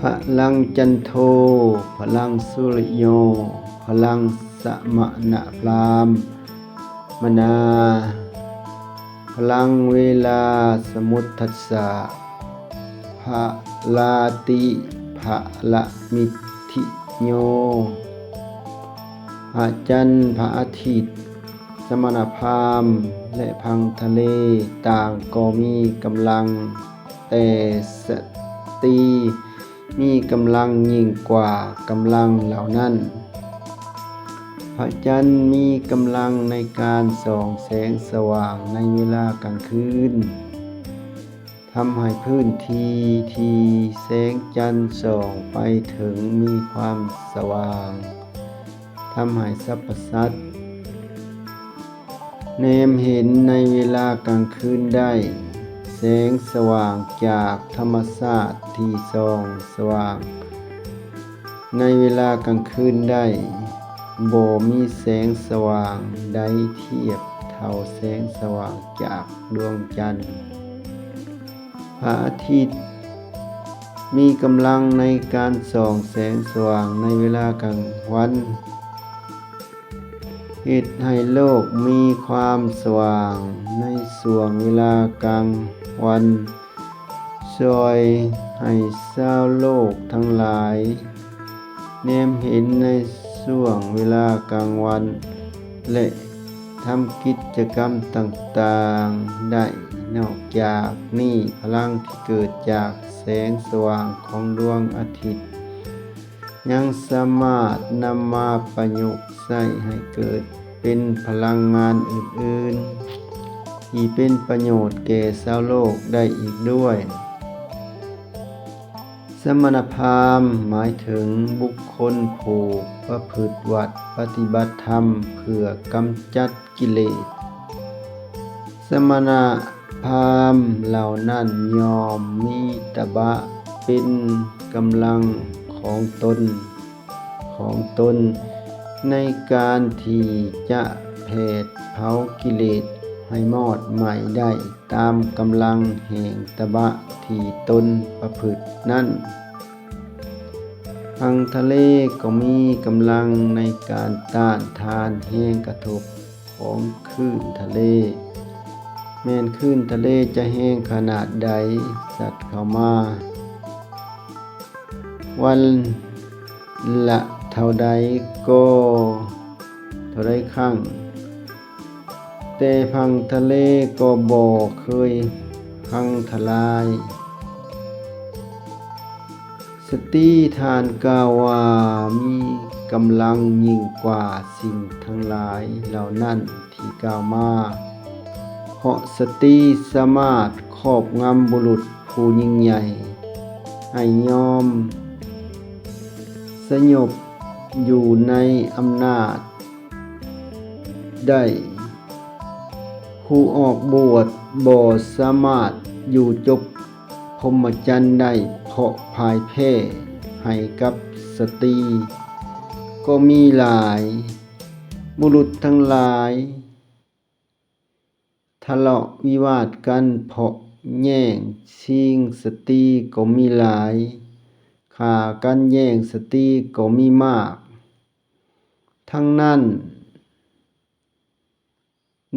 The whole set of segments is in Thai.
พลังจันโทพลังสุริโยพลังสมณพราหมณ์มนาพลังเวลาสมุทัสสะพลาติพละมิธิโยพระจันทร์พระอาทิตย์สมณพราหมณ์และพังทะเลต่างก็มีกำลังแต่สตรีมีกำลังยิ่งกว่ากำลังเหล่านั้นพระจันทร์มีกำลังในการส่องแสงสว่างในเวลากลางคืนทำให้พื้นที่ที่แสงจันทร์ส่องไปถึงมีความสว่างทำให้สรรพสัตว์แนมเห็นในเวลากลางคืนได้แสงสว่างจากธรรมชาติที่ส่องสว่างในเวลากลางคืนได้บ่มีแสงสว่างใดเทียบเท่าแสงสว่างจากดวงจันทร์พระอาทิตย์มีกำลังในการส่องแสงสว่างในเวลากลางวันเฮ็ดให้โลกมีความสว่างในช่วงเวลากลางวันช่วยให้ชาวโลกทั้งหลายแนมเห็นในช่วงเวลากลางวันและทำกิจกรรมต่างๆได้นอกจากนี้พลังที่เกิดจากแสงสว่างของดวงอาทิตย์ยังสามารถนำมาประยุกต์ใช้ให้เกิดเป็นพลังงานอื่นๆที่เป็นประโยชน์แก่ชาวโลกได้อีกด้วยสมณพราหมณ์หมายถึงบุคคลผู้ประพฤติวัดปฏิบัติธรรมเพื่อกำจัดกิเลสสมณพราหมณ์เหล่านั้นยอมมีตบะเป็นกำลังของตนในการที่จะแผดเผากิเลสให้มอดไหม้ได้ตามกำลังแห่งตบะที่ตนประพฤตินั้นพังทะเลก็มีกำลังในการต้านทานแรงกระทบของคลื่นทะเลแม้นคลื่นทะเลจะแรงขนาดใดสัตว์เข้ามาวันละเท่าใดก็เท่าใดครั้งแต่พังทะเลก็บ่เคยพังทลายสติทานกล่าวว่ามีกำลังยิ่งกว่าสิ่งทั้งหลายเหล่านั้นที่กล่าวมาเพราะสติสามารถครอบงำบุรุษผู้ยิ่งใหญ่ให้ยอมสยบอยู่ในอำนาจได้ผู้ออกบวชบ่สามารถอยู่จบพรหมจรรย์ได้เพราะพ่ายแพ้ให้กับสตรีก็มีหลายบุรุษทั้งหลายทะเลาะวิวาทกันเพราะแย่งชิงสตรีก็มีหลายฆ่ากันแย่งสตรีก็มีมากทั้งนั้น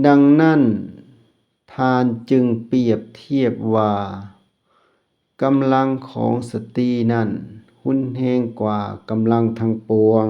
ดังนั้นทานจึงเปรียบเทียบว่ากำลังของสตรีนั้นรุนแรงกว่ากำลังทั้งปวง